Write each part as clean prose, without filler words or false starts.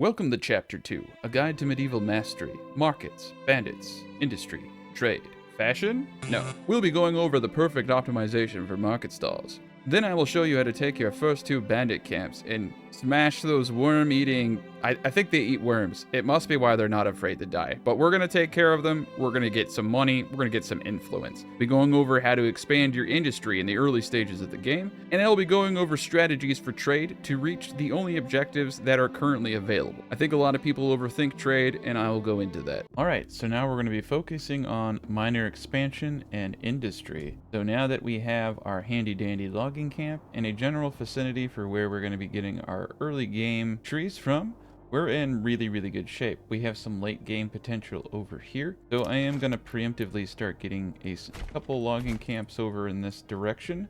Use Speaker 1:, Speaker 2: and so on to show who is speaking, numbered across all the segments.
Speaker 1: Welcome to Chapter 2, a guide to medieval mastery, markets, bandits, industry, trade, fashion? No. We'll be going over the perfect optimization for market stalls. Then I will show you how to take your first two bandit camps and smash those worm-eating... I think they eat worms. It must be why they're not afraid to die. But we're going to take care of them. We're going to get some money. We're going to get some influence. We'll be going over how to expand your industry in the early stages of the game. And I'll be going over strategies for trade to reach the only objectives that are currently available. I think a lot of people overthink trade, and I will go into that. Alright, so now we're going to be focusing on minor expansion and industry. So now that we have our handy-dandy logging camp and a general vicinity for where we're going to be getting our early game trees from, we're in really good shape. We have some late game potential over here. So I am going to preemptively start getting a couple logging camps over in this direction.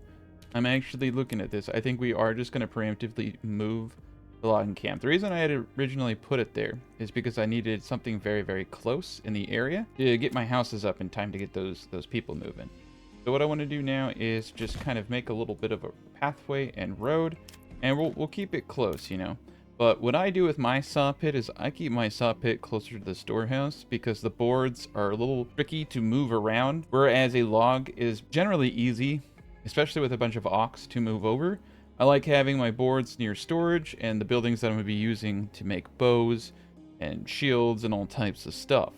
Speaker 1: I'm actually looking at this. I think we are just going to preemptively move the logging camp. The reason I had originally put it there is because I needed something very close in the area to get my houses up in time to get those people moving. So what I want to do now is just kind of make a little bit of a pathway and road, and we'll keep it close, you know. But what I do with my saw pit is I keep my saw pit closer to the storehouse because the boards are a little tricky to move around, whereas a log is generally easy, especially with a bunch of ox to move over. I like having my boards near storage and the buildings that I'm going to be using to make bows and shields and all types of stuff.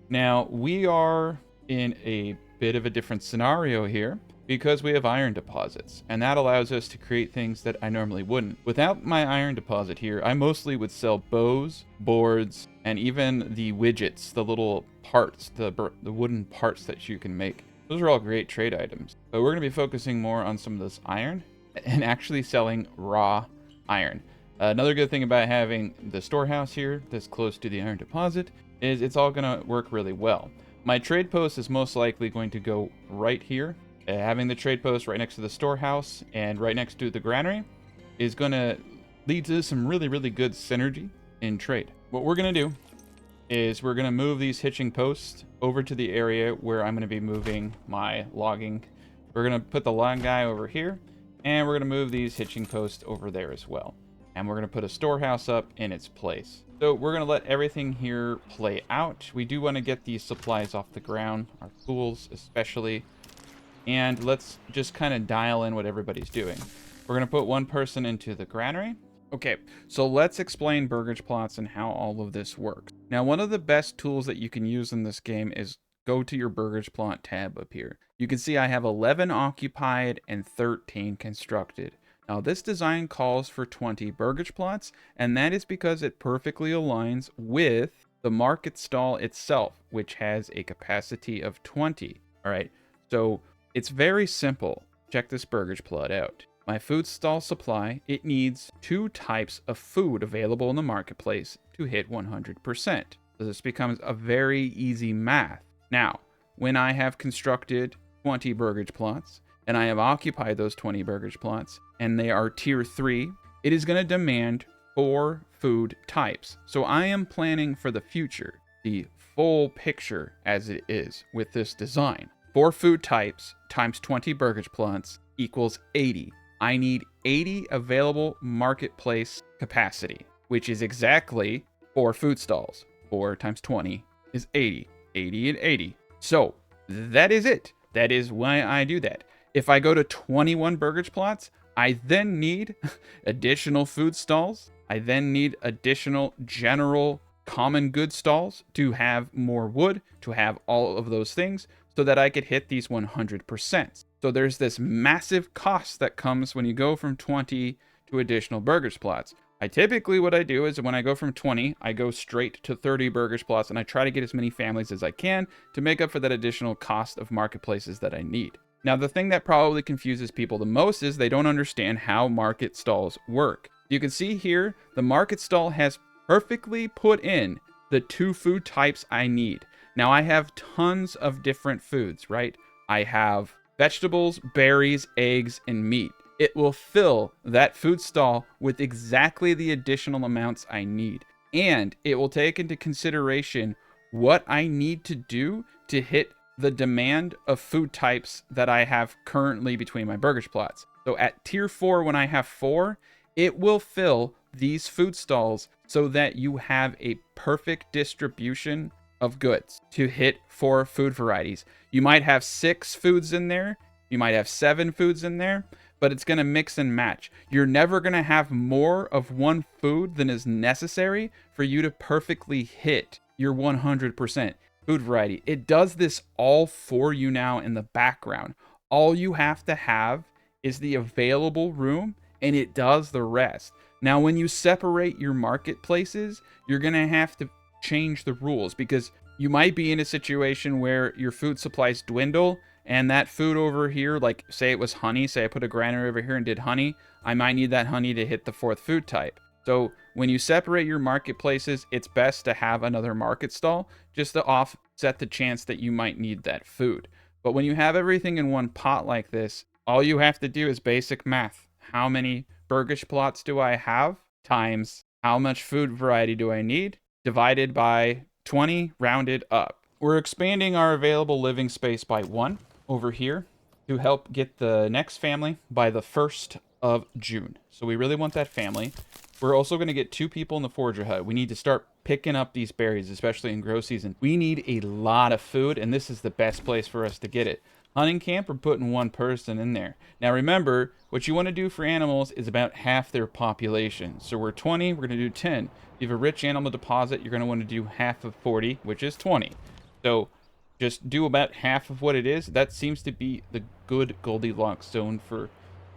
Speaker 1: Now, we are in a bit of a different scenario here because we have iron deposits, and that allows us to create things that I normally wouldn't. Without my iron deposit here, I mostly would sell bows, boards, and even the widgets, the little parts, the wooden parts that you can make. Those are all great trade items. But we're going to be focusing more on some of this iron and actually selling raw iron. Another good thing about having the storehouse here this close to the iron deposit is it's all going to work really well. My trade post is most likely going to go right here. Having the trade post right next to the storehouse and right next to the granary is going to lead to some really good synergy in trade. What we're going to do is we're going to move these hitching posts over to the area where I'm going to be moving my logging. We're going to put the log guy over here, and we're going to move these hitching posts over there as well. And we're going to put a storehouse up in its place. So we're going to let everything here play out. We do want to get these supplies off the ground, our tools especially. And let's just kind of dial in what everybody's doing. We're going to put one person into the granary. Okay, so let's explain Burgage plots and how all of this works. Now, one of the best tools that you can use in this game is go to your Burgage plot tab up here. You can see I have 11 occupied and 13 constructed. Now, this design calls for 20 Burgage plots, and that is because it perfectly aligns with the market stall itself, which has a capacity of 20. All right, so it's very simple. Check this Burgage plot out. My food stall supply, it needs 2 types of food available in the marketplace to hit 100%. So this becomes a very easy math. Now, when I have constructed 20 Burgage plots, and I have occupied those 20 Burgage plots, and they are tier 3, it is going to demand 4 food types. So I am planning for the future, the full picture as it is with this design. 4 food types times 20 Burgage plots equals 80. I need 80 available marketplace capacity, which is exactly 4 food stalls. 4 times 20 is 80. 80 and 80. So that is it. That is why I do that. If I go to 21 Burgage plots, I then need additional food stalls. I then need additional general common good stalls to have more wood, to have all of those things, so that I could hit these 100%. So there's this massive cost that comes when you go from 20 to additional Burgage plots. What I do is when I go from 20, I go straight to 30 Burgage plots, and I try to get as many families as I can to make up for that additional cost of marketplaces that I need. Now, the thing that probably confuses people the most is they don't understand how market stalls work. You can see here, the market stall has perfectly put in the 2 food types I need. Now, I have tons of different foods, right? I have vegetables, berries, eggs, and meat. It will fill that food stall with exactly the additional amounts I need. And it will take into consideration what I need to do to hit the demand of food types that I have currently between my Burgage plots. So at tier 4, when I have 4, it will fill these food stalls so that you have a perfect distribution of goods to hit 4 food varieties. You might have 6 foods in there, you might have 7 foods in there, but it's going to mix and match. You're never going to have more of one food than is necessary for you to perfectly hit your 100% food variety. It does this all for you now in the background. All you have to have is the available room, and it does the rest. Now, when you separate your marketplaces, you're going to have to change the rules, because you might be in a situation where your food supplies dwindle, and that food over here, like say it was honey, say I put a granary over here and did honey, I might need that honey to hit the 4th food type. So when you separate your marketplaces, it's best to have another market stall just to offset the chance that you might need that food. But when you have everything in one pot like this, all you have to do is basic math. How many Burgage plots do I have times how much food variety do I need, divided by 20, rounded up. We're expanding our available living space by 1 over here to help get the next family by the 1st of June. So we really want that family. We're also going to get 2 people in the forager hut. We need to start picking up these berries, especially in grow season. We need a lot of food, and this is the best place for us to get it. Hunting camp, we're putting 1 person in there. Now remember, what you want to do for animals is about half their population. So we're 20, we're going to do 10. If you have a rich animal deposit, you're going to want to do half of 40, which is 20. So just do about half of what it is. That seems to be the good Goldilocks zone for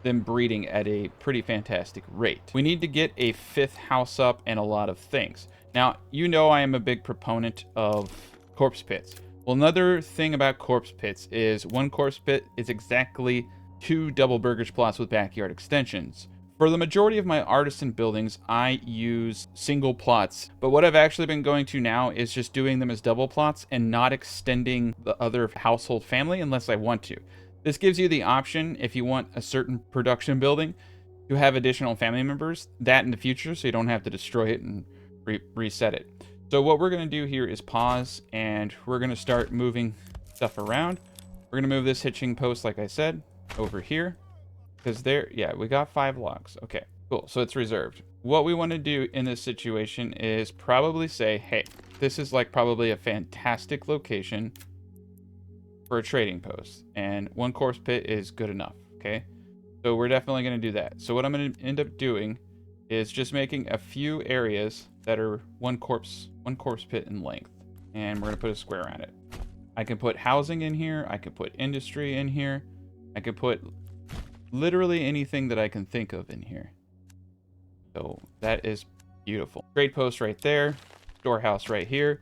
Speaker 1: them breeding at a pretty fantastic rate. We need to get a 5th house up and a lot of things. Now, you know I am a big proponent of corpse pits. Well, another thing about corpse pits is 1 corpse pit is exactly 2 double Burgage plots with backyard extensions. For the majority of my artisan buildings, I use single plots, but what I've actually been going to now is just doing them as double plots and not extending the other household family unless I want to. This gives you the option, if you want a certain production building, to have additional family members, that in the future, so you don't have to destroy it and reset it. So what we're going to do here is pause, and we're going to start moving stuff around. We're going to move this hitching post, like I said, over here. Because there, yeah, we got 5 logs. Okay, cool. So it's reserved. What we want to do in this situation is probably say, hey, this is like probably a fantastic location for a trading post. And 1 corpse pit is good enough, okay? So we're definitely going to do that. So what I'm going to end up doing is just making a few areas that are 1 corpse pit in length. And we're going to put a square around it. I can put housing in here. I can put industry in here. I could put literally anything that I can think of in here. So that is beautiful. Trade post right there. Storehouse right here.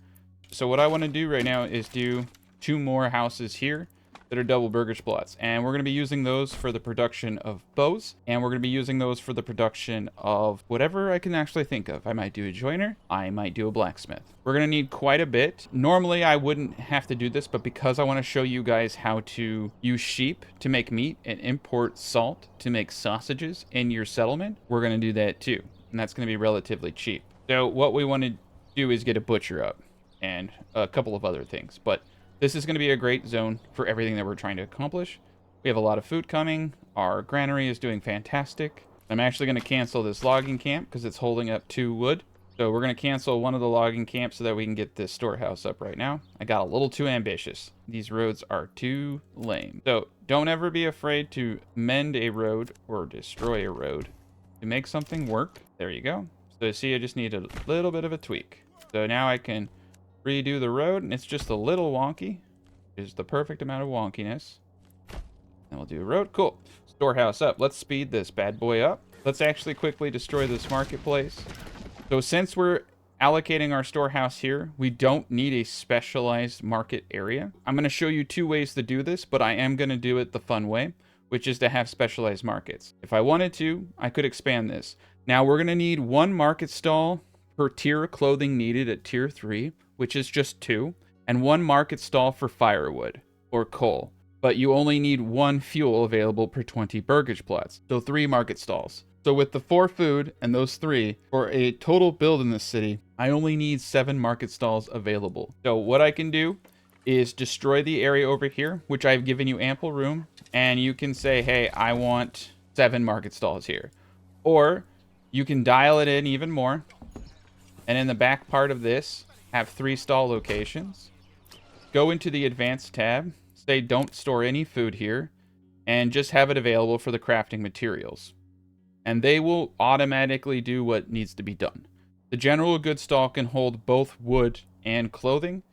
Speaker 1: So what I want to do right now is do 2 more houses here that are double Burgage plots. And we're going to be using those for the production of bows. And we're going to be using those for the production of whatever I can actually think of. I might do a joiner. I might do a blacksmith. We're going to need quite a bit. Normally, I wouldn't have to do this, but because I want to show you guys how to use sheep to make meat and import salt to make sausages in your settlement, we're going to do that too. And that's going to be relatively cheap. So what we want to do is get a butcher up and a couple of other things. But this is going to be a great zone for everything that we're trying to accomplish. We have a lot of food coming. Our granary is doing fantastic. I'm actually going to cancel this logging camp because it's holding up 2 wood. So we're going to cancel one of the logging camps so that we can get this storehouse up right now. I got a little too ambitious. These roads are too lame. So don't ever be afraid to mend a road or destroy a road to make something work. There you go. So see, I just need a little bit of a tweak. So now I can redo the road, and it's just a little wonky. Is the perfect amount of wonkiness. And we'll do a road. Cool. Storehouse up. Let's speed this bad boy up. Let's actually quickly destroy this marketplace. So since we're allocating our storehouse here, we don't need a specialized market area. I'm going to show you 2 ways to do this, but I am going to do it the fun way, which is to have specialized markets. If I wanted to, I could expand this. Now we're going to need 1 market stall per tier of clothing needed at tier 3, which is just 2, and 1 market stall for firewood or coal. But you only need 1 fuel available per 20 Burgage plots, so 3 market stalls. So with the 4 food and those 3, for a total build in this city, I only need 7 market stalls available. So what I can do is destroy the area over here, which I've given you ample room, and you can say, hey, I want 7 market stalls here. Or you can dial it in even more And in the back part of this, have 3 stall locations. Go into the advanced tab, say don't store any food here, and just have it available for the crafting materials. And they will automatically do what needs to be done. The general goods stall can hold both wood and clothing,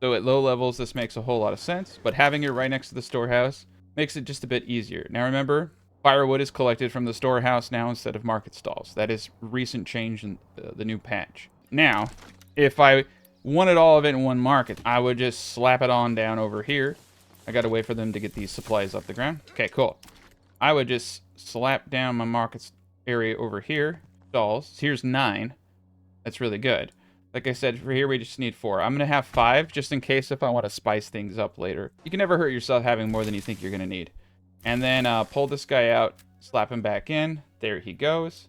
Speaker 1: so at low levels this makes a whole lot of sense, but having it right next to the storehouse makes it just a bit easier. Now remember, firewood is collected from the storehouse now instead of market stalls. That is recent change in the new patch. Now, if I wanted all of it in one market, I would just slap it on down over here. I gotta wait for them to get these supplies off the ground. Okay, cool. I would just slap down my markets area over here. Stalls. Here's 9. That's really good. Like I said, for here we just need 4. I'm gonna have 5 just in case if I want to spice things up later. You can never hurt yourself having more than you think you're gonna need. And then pull this guy out, slap him back in. There he goes.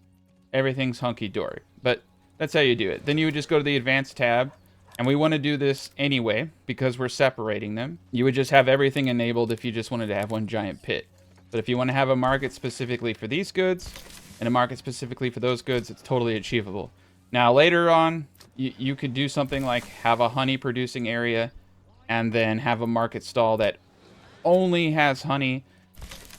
Speaker 1: Everything's hunky-dory. But that's how you do it. Then you would just go to the advanced tab. And we want to do this anyway because we're separating them. You would just have everything enabled if you just wanted to have one giant pit. But if you want to have a market specifically for these goods and a market specifically for those goods, it's totally achievable. Now later on, you could do something like have a honey producing area and then have a market stall that only has honey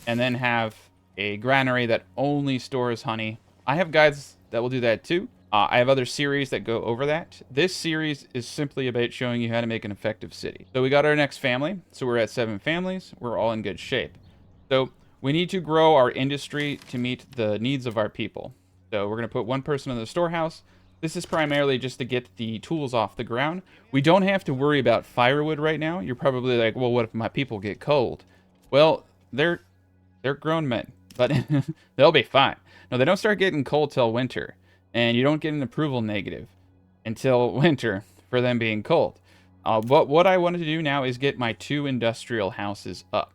Speaker 1: and then have a granary that only stores honey. I have guides that will do that too. I have other series that go over that. This series is simply about showing you how to make an effective city. So we got our next family. So we're at 7 families. We're all in good shape. So we need to grow our industry to meet the needs of our people. So we're going to put 1 person in the storehouse. This is primarily just to get the tools off the ground. We don't have to worry about firewood right now. You're probably like, well, what if my people get cold? Well, they're grown men, but they'll be fine. No, they don't start getting cold till winter. And you don't get an approval negative until winter for them being cold. But what I wanted to do now is get my 2 industrial houses up.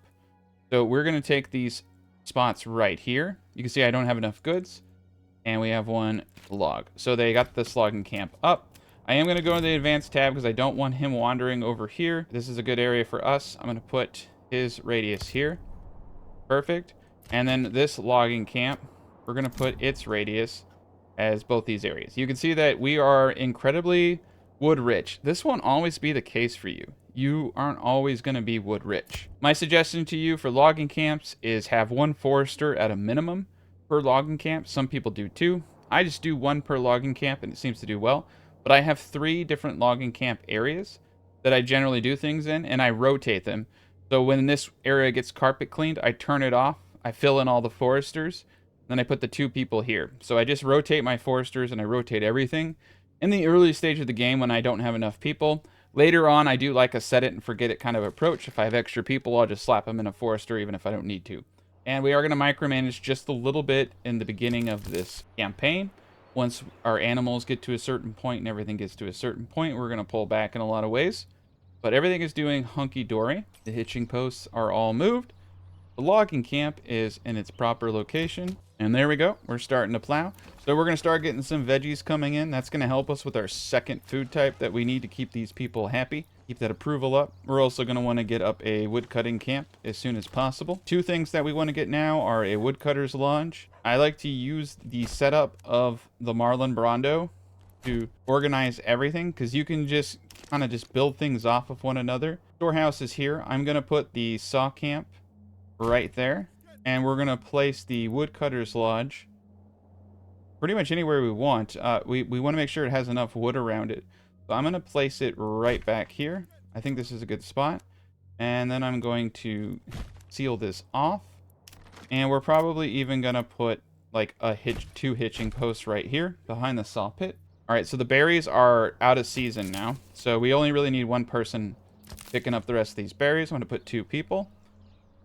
Speaker 1: So we're going to take these spots right here. You can see I don't have enough goods. And we have 1 log. So they got this logging camp up. I am going to go to the advanced tab because I don't want him wandering over here. This is a good area for us. I'm going to put his radius here. Perfect. And then this logging camp, we're going to put its radius as both these areas. You can see that we are incredibly wood rich. This won't always be the case for you. You aren't always going to be wood rich. My suggestion to you for logging camps is have 1 forester at a minimum per logging camp. Some people do 2. I just do 1 per logging camp and it seems to do well. But I have 3 different logging camp areas that I generally do things in and I rotate them. So when this area gets carpet cleaned, I turn it off. I fill in all the foresters. Then I put the 2 people here. So I just rotate my foresters and I rotate everything. In the early stage of the game when I don't have enough people. Later on, I do like a set it and forget it kind of approach. If I have extra people, I'll just slap them in a forester even if I don't need to. And we are going to micromanage just a little bit in the beginning of this campaign. Once our animals get to a certain point and everything gets to a certain point, we're going to pull back in a lot of ways. But everything is doing hunky-dory. The hitching posts are all moved. The logging camp is in its proper location. And there we go. We're starting to plow. So we're going to start getting some veggies coming in. That's going to help us with our second food type that we need to keep these people happy. Keep that approval up. We're also going to want to get up a woodcutting camp as soon as possible. 2 things that we want to get now are a woodcutter's lodge. I like to use the setup of the Marlin Brando to organize everything because you can just kind of just build things off of one another. Storehouse is here. I'm going to put the saw camp right there. And we're going to place the woodcutter's lodge pretty much anywhere we want. We want to make sure it has enough wood around it. So I'm going to place it right back here. I think this is a good spot. And then I'm going to seal this off. And we're probably even going to put like a 2 hitching posts right here behind the saw pit. All right, so the berries are out of season now. So we only really need 1 person picking up the rest of these berries. I'm going to put 2 people.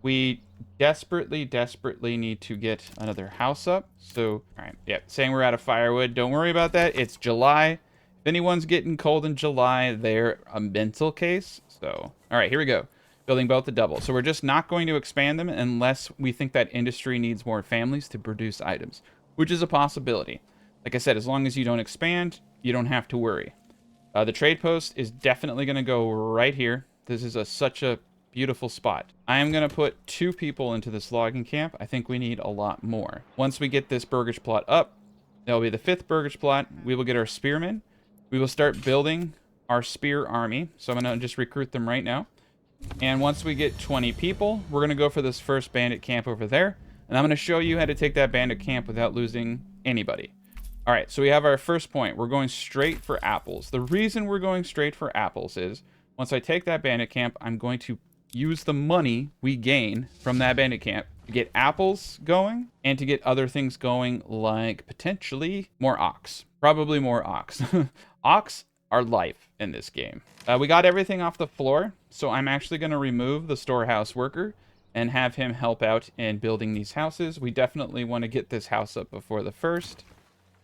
Speaker 1: We desperately need to get another house up. So, all right, yeah, saying we're out of firewood. Don't worry about that. It's July. If anyone's getting cold in July, they're a mental case. So, all right, here we go. Building both the double. So we're just not going to expand them unless we think that industry needs more families to produce items, which is a possibility. Like I said, as long as you don't expand, you don't have to worry. The trade post is definitely going to go right here. This is such a beautiful spot. I am going to put 2 people into this logging camp. I think we need a lot more. Once we get this Burgage plot up, that'll be the 5th Burgage plot. We will get our spearmen. we will start building our spear army. So I'm going to just recruit them right now. And once we get 20 people, we're going to go for this first bandit camp over there. And I'm going to show you how to take that bandit camp without losing anybody. All right, so we have our first point. We're going straight for apples. The reason we're going straight for apples is once I take that bandit camp, I'm going to use the money we gain from that bandit camp to get apples going and to get other things going, like potentially more ox. Probably more ox. Ox are life in this game. We got everything off the floor, so I'm actually going to remove the storehouse worker and have him help out in building these houses. We definitely want to get this house up before the first.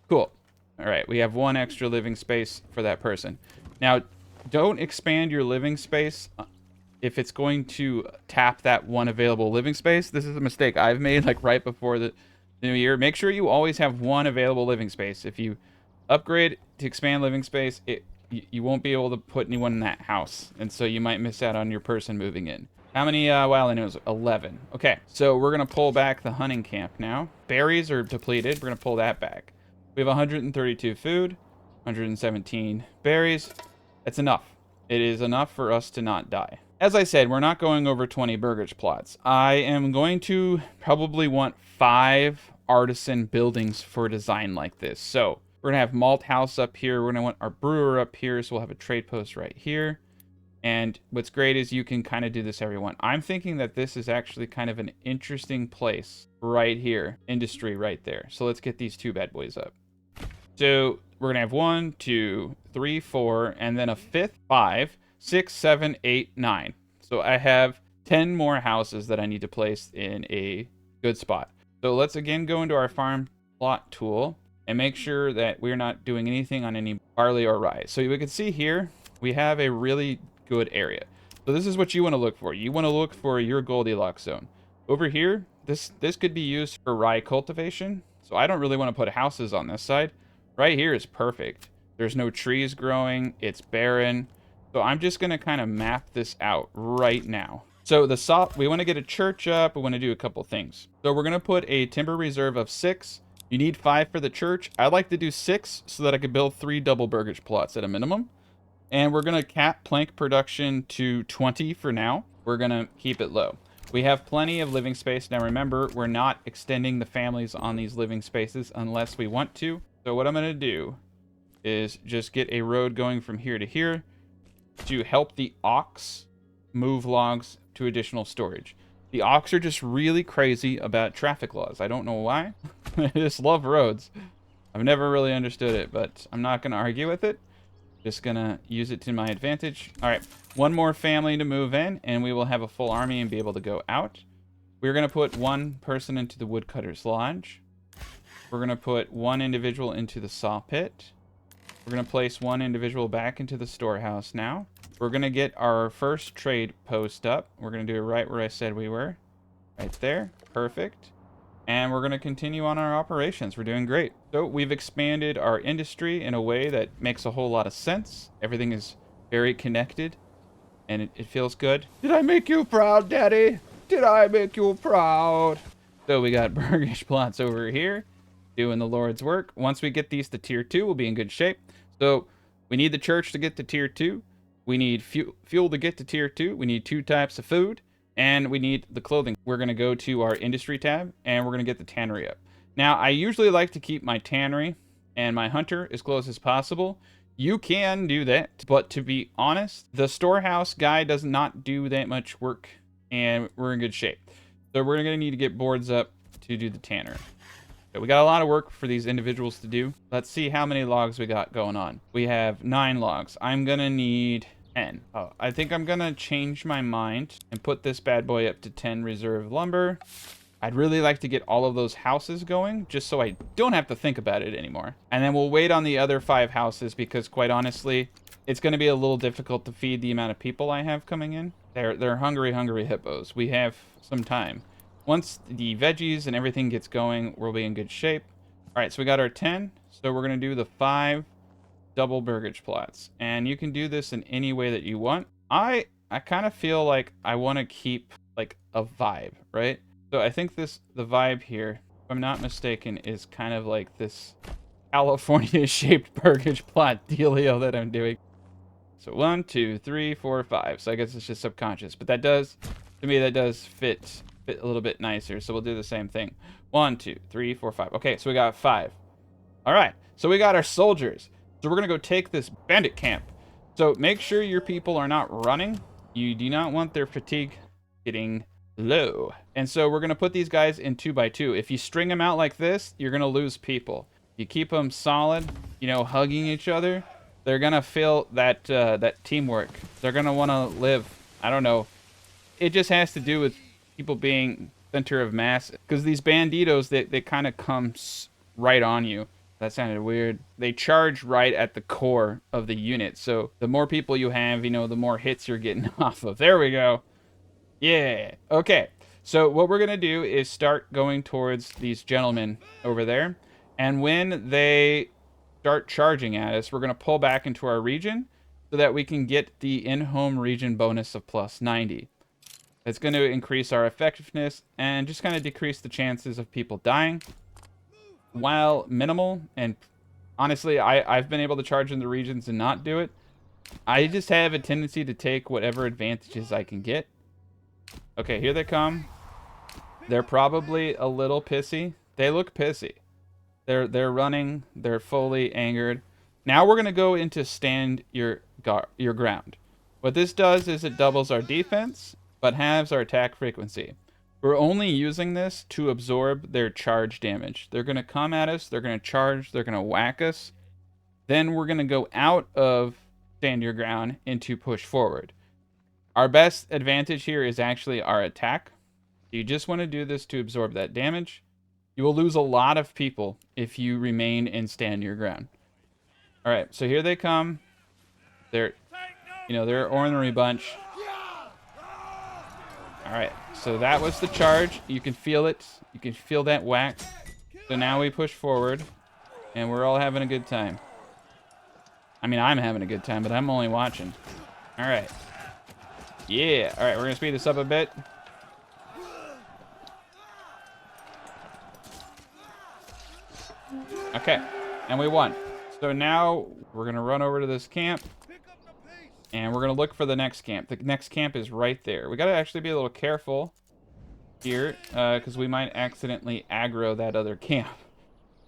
Speaker 1: Cool. All right, we have 1 extra living space for that person. Now, don't expand your living space if it's going to tap that 1 available living space. This is a mistake I've made, like right before the new year. Make sure you always have 1 available living space. If you upgrade to expand living space, you won't be able to put anyone in that house, and so you might miss out on your person moving in. How many wild animals? 11. Okay, so we're gonna pull back the hunting camp now. Berries are depleted. We're gonna pull that back. We have 132 food, 117 berries. That's enough. It is enough for us to not die. As I said, we're not going over 20 Burgage plots. I am going to probably want 5 artisan buildings for a design like this. So we're going to have malt house up here. We're going to want our brewer up here. So we'll have a trade post right here. And what's great is you can kind of do this every one. I'm thinking that this is actually kind of an interesting place right here. Industry right there. So let's get these 2 bad boys up. So we're going to have 1, 2, 3, 4, and then a 5th, 5, 6, 7, 8, 9. So I have 10 more houses that I need to place in a good spot. So let's again go into our farm plot tool and make sure that we're not doing anything on any barley or rye. So we can see here, we have a really good area. So this is what you want to look for. You want to look for your Goldilocks zone. Over here, this could be used for rye cultivation. So I don't really want to put houses on this side. Right here is perfect. There's no trees growing. It's barren. So I'm just going to kind of map this out right now. So we want to get a church up. We want to do a couple things. So we're going to put a timber reserve of 6. You need 5 for the church. I like to do 6 so that I could build 3 double Burgage plots at a minimum. And we're going to cap plank production to 20 for now. We're going to keep it low. We have plenty of living space. Now remember, we're not extending the families on these living spaces unless we want to. So what I'm going to do is just get a road going from here to here to help the ox move logs to additional storage. The ox are just really crazy about traffic laws. I don't know why. I just love roads. I've never really understood it, but I'm not going to argue with it. Just going to use it to my advantage. All right, 1 more family to move in, and we will have a full army and be able to go out. We're going to put 1 person into the woodcutter's lodge. We're going to put 1 individual into the saw pit. We're going to place 1 individual back into the storehouse now. We're going to get our first trade post up. We're going to do it right where I said we were. Right there. Perfect. And we're going to continue on our operations. We're doing great. So we've expanded our industry in a way that makes a whole lot of sense. Everything is very connected, and it feels good. Did I make you proud, Daddy? Did I make you proud? So we got Burgage plots over here doing the Lord's work. Once we get these to tier 2, we'll be in good shape. So we need the church to get to tier 2. We need fuel to get to tier 2. We need 2 types of food. And we need the clothing. We're going to go to our industry tab, and we're going to get the tannery up. Now, I usually like to keep my tannery and my hunter as close as possible. You can do that, but to be honest, the storehouse guy does not do that much work, and we're in good shape. So we're going to need to get boards up to do the tanner. So we got a lot of work for these individuals to do. Let's see how many logs we got going on. We have 9 logs. I'm going to need 10. Oh, I think I'm going to change my mind and put this bad boy up to 10 reserve lumber. I'd really like to get all of those houses going just so I don't have to think about it anymore. And then we'll wait on the other 5 houses because quite honestly, it's going to be a little difficult to feed the amount of people I have coming in. They're hungry, hungry hippos. We have some time. Once the veggies and everything gets going, we'll be in good shape. All right, so we got our 10. So we're going to do the 5 double Burgage plots. And you can do this in any way that you want. I kind of feel like I want to keep like a vibe, right? So I think the vibe here, if I'm not mistaken, is kind of like this California-shaped Burgage plot dealio that I'm doing. So 1, 2, 3, 4, 5. So I guess it's just subconscious, but that does, to me, that does fit a little bit nicer. So we'll do the same thing. 1, 2, 3, 4, 5. Okay, so we got 5. All right, so we got our soldiers. So we're gonna go take this bandit camp. So make sure your people are not running. You do not want their fatigue getting low. And so we're gonna put these guys in 2x2. If you string them out like this, you're gonna lose people. You keep them solid, you know, hugging each other. They're gonna feel that that teamwork. They're gonna want to live. I don't know. It just has to do with people being center of mass. Because these banditos, they kind of come right on you. That sounded weird. They charge right at the core of the unit. So the more people you have, you know, the more hits you're getting off of. There we go. Yeah. Okay. So what we're gonna do is start going towards these gentlemen over there. And when they start charging at us, we're going to pull back into our region so that we can get the in-home region bonus of plus 90. It's going to increase our effectiveness and just kind of decrease the chances of people dying. While minimal, and honestly, I've been able to charge in the regions and not do it. I just have a tendency to take whatever advantages I can get. Okay, here they come. They're probably a little pissy. They look pissy. They're running. They're fully angered. Now we're gonna go into stand your ground. What this does is it doubles our defense, but halves our attack frequency. We're only using this to absorb their charge damage. They're gonna come at us. They're gonna charge. They're gonna whack us. Then we're gonna go out of stand your ground into push forward. Our best advantage here is actually our attack. You just want to do this to absorb that damage. You will lose a lot of people if you remain and stand your ground. All right, so here they come. They're an ornery bunch. All right, so that was the charge. You can feel it. You can feel that whack. So now we push forward, and we're all having a good time. I mean, I'm having a good time, but I'm only watching. All right. Yeah. All right, we're going to speed this up a bit. Okay, and we won. So now we're going to run over to this camp, and we're going to look for the next camp. The next camp is right there. We got to actually be a little careful here, because we might accidentally aggro that other camp.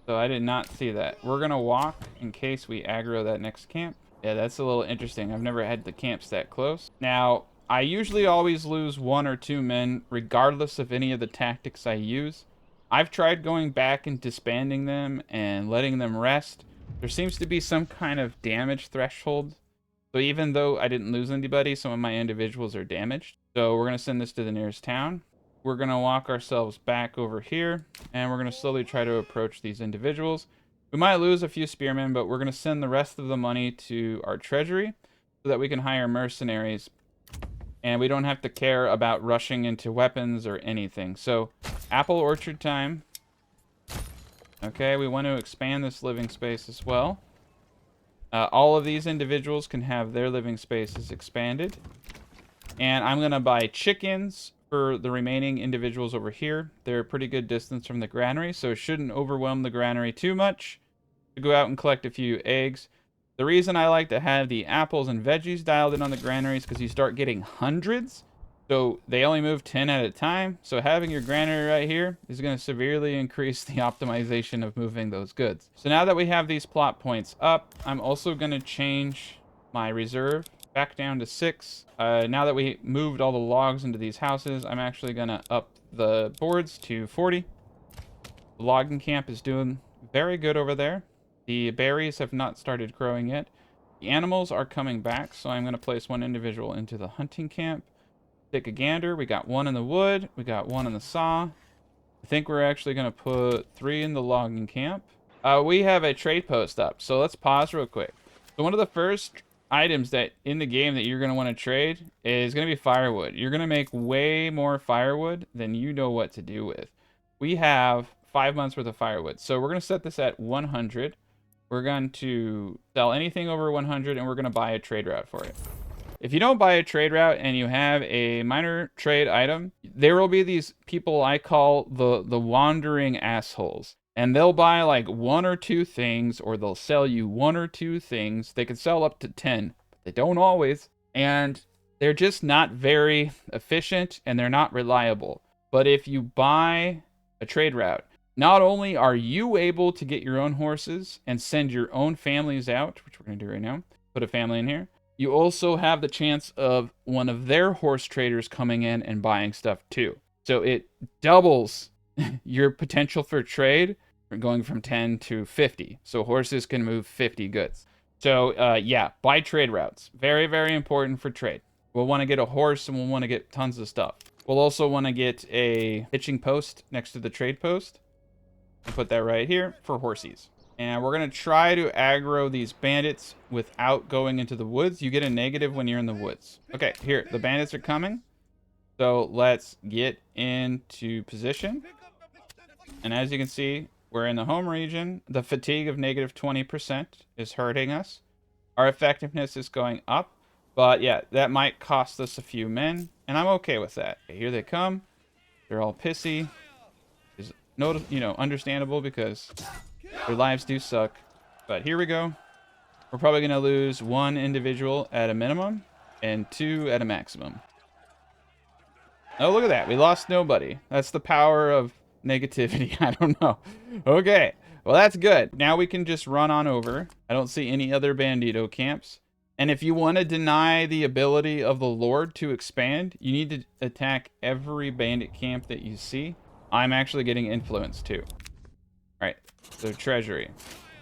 Speaker 1: So I did not see that. We're going to walk in case we aggro that next camp. Yeah, that's a little interesting. I've never had the camps that close. Now, I usually always lose 1 or 2 men, regardless of any of the tactics I use. I've tried going back and disbanding them and letting them rest. There seems to be some kind of damage threshold. So even though I didn't lose anybody, some of my individuals are damaged. So we're going to send this to the nearest town. We're going to walk ourselves back over here, and we're going to slowly try to approach these individuals. We might lose a few spearmen, but we're going to send the rest of the money to our treasury so that we can hire mercenaries. And we don't have to care about rushing into weapons or anything. So, apple orchard time. Okay, we want to expand this living space as well. All of these individuals can have their living spaces expanded. And I'm going to buy chickens for the remaining individuals over here. They're a pretty good distance from the granary, so it shouldn't overwhelm the granary too much to go out and collect a few eggs. The reason I like to have the apples and veggies dialed in on the granaries because you start getting hundreds. So they only move 10 at a time. So having your granary right here is going to severely increase the optimization of moving those goods. So now that we have these plot points up, I'm also going to change my reserve back down to 6. Now that we moved all the logs into these houses, I'm actually going to up the boards to 40. The logging camp is doing very good over there. The berries have not started growing yet. The animals are coming back, so I'm going to place 1 individual into the hunting camp. Take a gander. We got 1 in the wood. We got 1 in the saw. I think we're actually going to put 3 in the logging camp. We have a trade post up, so let's pause real quick. So one of the first items that in the game that you're going to want to trade is going to be firewood. You're going to make way more firewood than you know what to do with. We have 5 months worth of firewood, so we're going to set this at 100. We're going to sell anything over 100, and we're going to buy a trade route for it. If you don't buy a trade route and you have a minor trade item, there will be these people I call the wandering assholes. And they'll buy like 1 or 2 things, or they'll sell you 1 or 2 things. They can sell up to 10, but they don't always. And they're just not very efficient, and they're not reliable. But if you buy a trade route, not only are you able to get your own horses and send your own families out, which we're going to do right now, put a family in here, you also have the chance of one of their horse traders coming in and buying stuff too. So it doubles your potential for trade, going from 10 to 50. So horses can move 50 goods. So yeah, buy trade routes. Very, very important for trade. We'll want to get a horse and we'll want to get tons of stuff. We'll also want to get a hitching post next to the trade post. I'll put that right here for horsies. And we're going to try to aggro these bandits without going into the woods. You get a negative when you're in the woods. Okay, here, the bandits are coming. So let's get into position. And as you can see, we're in the home region. The fatigue of negative 20% is hurting us. Our effectiveness is going up. But yeah, that might cost us a few men. And I'm okay with that. Okay, here they come. They're all pissy. Is understandable because their lives do suck. But here we go. We're probably going to lose 1 individual at a minimum and 2 at a maximum. Oh, look at that. We lost nobody. That's the power of negativity. I don't know. Okay. Well, that's good. Now we can just run on over. I don't see any other bandito camps. And if you want to deny the ability of the Lord to expand, you need to attack every bandit camp that you see. I'm actually getting influence too. All right. So treasury.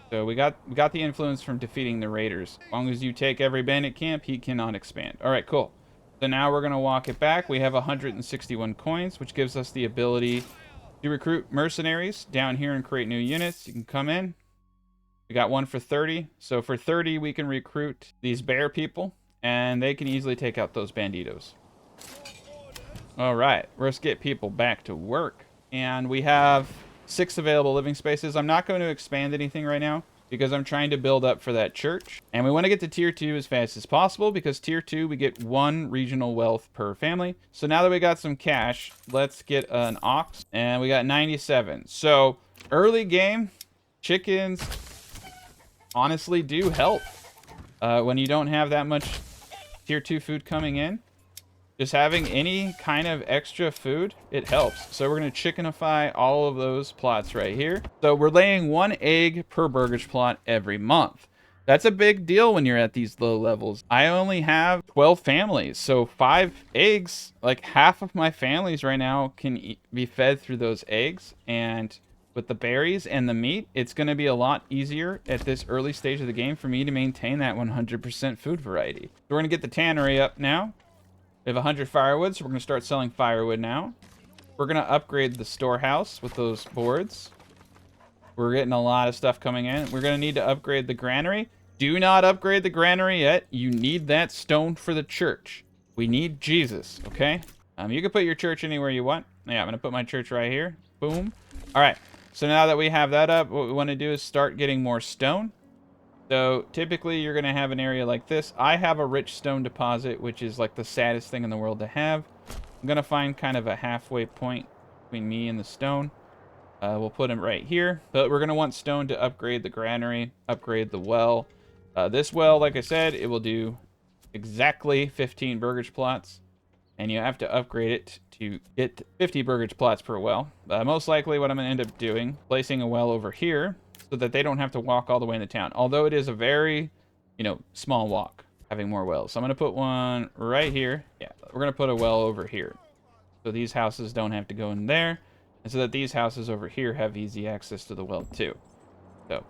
Speaker 1: So we got the influence from defeating the raiders. As long as you take every bandit camp, he cannot expand. All right, cool. So now we're going to walk it back. We have 161 coins, which gives us the ability to recruit mercenaries down here and create new units. You can come in. We got one for 30. So for 30, we can recruit these bear people, and they can easily take out those banditos. All right, let's get people back to work. And we have 6 available living spaces. I'm not going to expand anything right now because I'm trying to build up for that church. And we want to get to tier 2 as fast as possible because tier 2, we get 1 regional wealth per family. So now that we got some cash, let's get an ox. And we got 97. So early game, chickens honestly do help when you don't have that much tier 2 food coming in. Just having any kind of extra food, it helps. So we're going to chickenify all of those plots right here. So we're laying 1 egg per burgage plot every month. That's a big deal when you're at these low levels. I only have 12 families, so 5 eggs, like half of my families right now can be fed through those eggs. And with the berries and the meat, it's going to be a lot easier at this early stage of the game for me to maintain that 100% food variety. So we're going to get the tannery up now. We have 100 firewood, so we're going to start selling firewood now. We're going to upgrade the storehouse with those boards. We're getting a lot of stuff coming in. We're going to need to upgrade the granary. Do not upgrade the granary yet. You need that stone for the church. We need Jesus, okay? You can put your church anywhere you want. Yeah, I'm going to put my church right here. Boom. All right. So now that we have that up, what we want to do is start getting more stone. So typically you're going to have an area like this. I have a rich stone deposit, which is like the saddest thing in the world to have. I'm going to find kind of a halfway point between me and the stone. We'll put him right here. But we're going to want stone to upgrade the granary, upgrade the well. This well, like I said, it will do exactly 15 burgage plots. And you have to upgrade it to get 50 burgage plots per well. Most likely what I'm going to end up doing, placing a well over here, so that they don't have to walk all the way into town. Although it is a very, small walk, having more wells. So I'm going to put one right here. Yeah, we're going to put a well over here. So these houses don't have to go in there. And so that these houses over here have easy access to the well too. So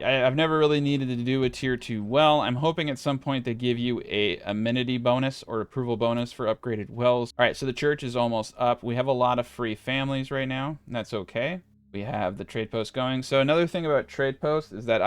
Speaker 1: I've never really needed to do a tier 2 well. I'm hoping at some point they give you a amenity bonus or approval bonus for upgraded wells. All right, so the church is almost up. We have a lot of free families right now, and that's okay. We have the trade post going. So another thing about trade posts is that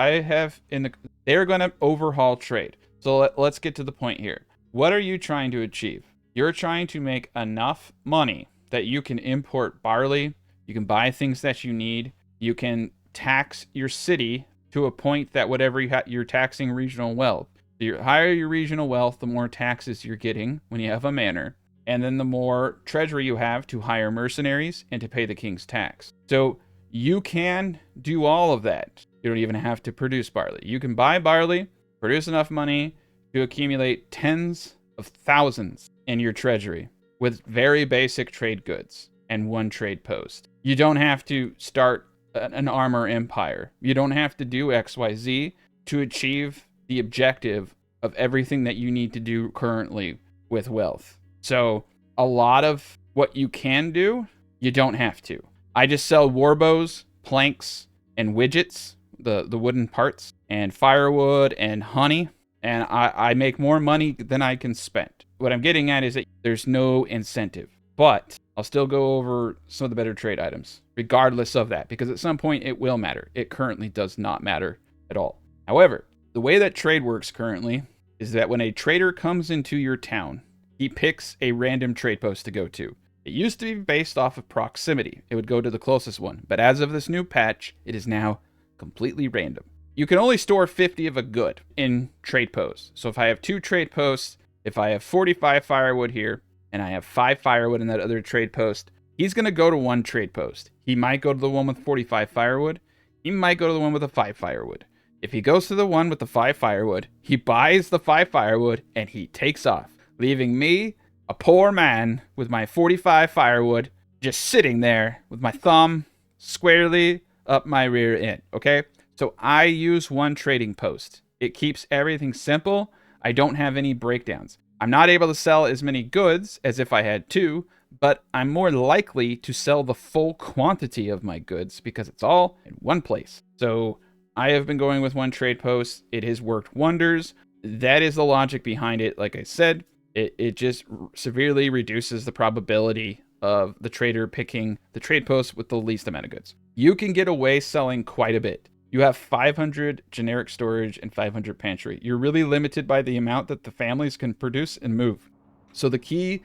Speaker 1: they're going to overhaul trade. So let's get to the point here. What are you trying to achieve? You're trying to make enough money that you can import barley. You can buy things that you need. You can tax your city to a point that whatever you're taxing regional wealth. The higher your regional wealth, the more taxes you're getting when you have a manor. And then the more treasury you have to hire mercenaries and to pay the king's tax. So you can do all of that. You don't even have to produce barley. You can buy barley, produce enough money to accumulate tens of thousands in your treasury with very basic trade goods and one trade post. You don't have to start an armor empire. You don't have to do XYZ to achieve the objective of everything that you need to do currently with wealth. So a lot of what you can do, you don't have to. I just sell warbows, planks, and widgets, the wooden parts, and firewood and honey, and I make more money than I can spend. What I'm getting at is that there's no incentive, but I'll still go over some of the better trade items, regardless of that, because at some point it will matter. It currently does not matter at all. However, the way that trade works currently is that when a trader comes into your town, he picks a random trade post to go to. It used to be based off of proximity. It would go to the closest one, but as of this new patch, it is now completely random. You can only store 50 of a good in trade posts. So if I have 2 trade posts, if I have 45 firewood here, and I have 5 firewood in that other trade post, he's going to go to one trade post. He might go to the one with 45 firewood. He might go to the one with the 5 firewood. If he goes to the one with the 5 firewood, he buys the 5 firewood and he takes off, leaving me, a poor man, with my 45 firewood, just sitting there with my thumb squarely up my rear end, okay? So I use one trading post. It keeps everything simple. I don't have any breakdowns. I'm not able to sell as many goods as if I had 2, but I'm more likely to sell the full quantity of my goods because it's all in one place. So I have been going with one trade post. It has worked wonders. That is the logic behind it. Like I said, it just severely reduces the probability of the trader picking the trade post with the least amount of goods. You can get away selling quite a bit. You have 500 generic storage and 500 pantry. You're really limited by the amount that the families can produce and move. So the key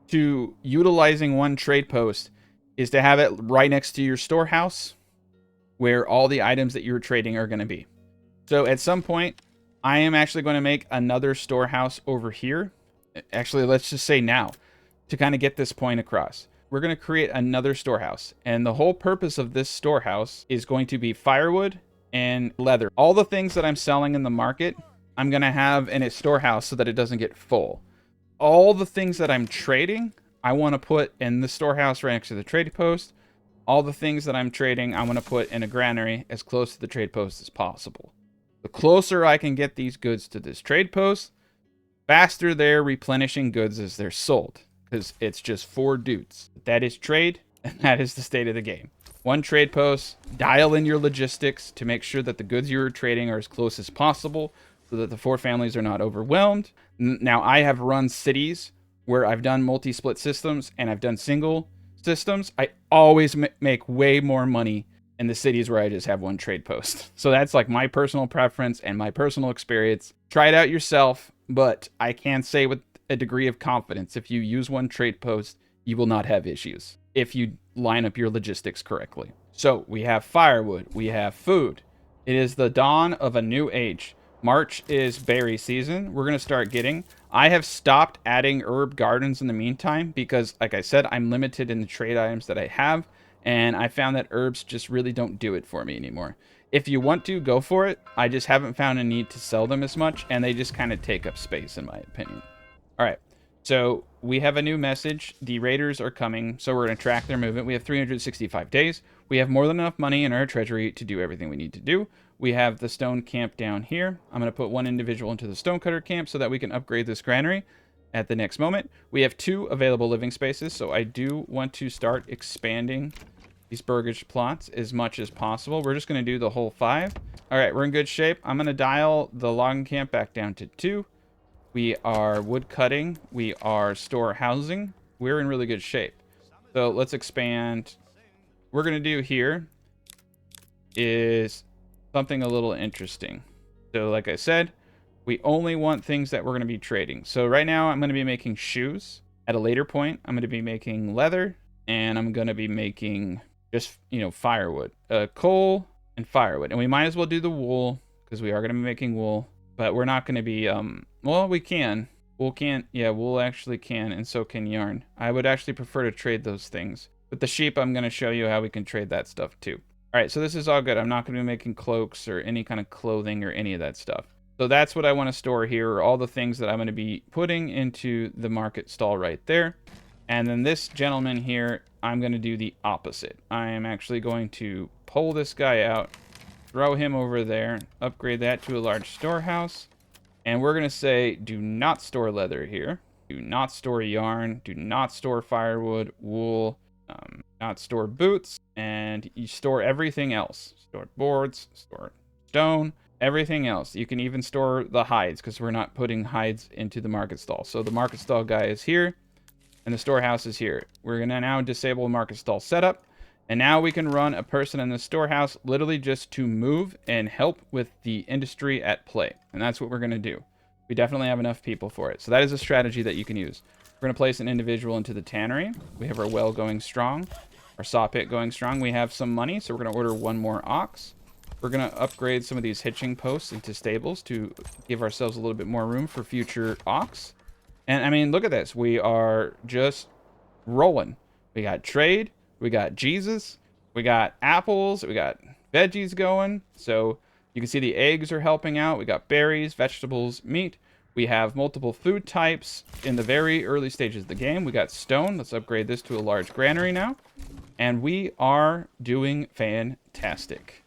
Speaker 1: to utilizing one trade post is to have it right next to your storehouse where all the items that you're trading are going to be. So at some point, I am actually going to make another storehouse over here. Actually, let's just say now, to kind of get this point across. We're going to create another storehouse. And the whole purpose of this storehouse is going to be firewood and leather. All the things that I'm selling in the market, I'm going to have in a storehouse so that it doesn't get full. All the things that I'm trading, I want to put in the storehouse right next to the trade post. All the things that I'm trading, I want to put in a granary as close to the trade post as possible. The closer I can get these goods to this trade post, faster they're replenishing goods as they're sold. Because it's just 4 dudes. That is trade, and that is the state of the game. One trade post, dial in your logistics to make sure that the goods you're trading are as close as possible so that the 4 families are not overwhelmed. Now, I have run cities where I've done multi-split systems and I've done single systems. I always make way more money in the cities where I just have one trade post. So that's like my personal preference and my personal experience. Try it out yourself, but I can say with a degree of confidence, if you use one trade post, you will not have issues if you line up your logistics correctly. So we have firewood, we have food. It is the dawn of a new age. March is berry season. We're going to start getting. I have stopped adding herb gardens in the meantime because, like I said, I'm limited in the trade items that I have, and I found that herbs just really don't do it for me anymore. If you want to, go for it. I just haven't found a need to sell them as much, and they just kind of take up space in my opinion. All right, so we have a new message. The raiders are coming, so we're going to track their movement. We have 365 days. We have more than enough money in our treasury to do everything we need to do. We have the stone camp down here. I'm going to put one individual into the stonecutter camp so that we can upgrade this granary at the next moment. We have 2 available living spaces, so I do want to start expanding these burgage plots as much as possible. We're just going to do the whole 5. All right, we're in good shape. I'm going to dial the logging camp back down to 2. We are wood cutting. We are store housing. We're in really good shape. So let's expand. What we're going to do here is something a little interesting. So like I said, we only want things that we're going to be trading. So right now I'm going to be making shoes. At a later point, I'm going to be making leather, and I'm going to be making just, firewood, coal and firewood. And we might as well do the wool because we are going to be making wool, but we're not going to be, well, we can. Wool actually can, and so can yarn. I would actually prefer to trade those things With the sheep, I'm going to show you how we can trade that stuff too. All right, so this is all good. I'm not going to be making cloaks or any kind of clothing or any of that stuff. So that's what I want to store here, are all the things that I'm going to be putting into the market stall right there. And then this gentleman here, I'm going to do the opposite. I am actually going to pull this guy out, throw him over there, upgrade that to a large storehouse. And we're going to say, do not store leather here. Do not store yarn. Do not store firewood, wool, not store boots. And you store everything else. Store boards, store stone, everything else. You can even store the hides because we're not putting hides into the market stall. So the market stall guy is here and the storehouse is here. We're going to now disable market stall setup. And now we can run a person in the storehouse literally just to move and help with the industry at play. And that's what we're going to do. We definitely have enough people for it. So that is a strategy that you can use. We're going to place an individual into the tannery. We have our well going strong, our saw pit going strong. We have some money, so we're going to order one more ox. We're going to upgrade some of these hitching posts into stables to give ourselves a little bit more room for future ox. And I mean, look at this. We are just rolling. We got trade. We got Jesus, we got apples, we got veggies going. So you can see the eggs are helping out. We got berries, vegetables, meat. We have multiple food types in the very early stages of the game. We got stone. Let's upgrade this to a large granary now. And we are doing fantastic.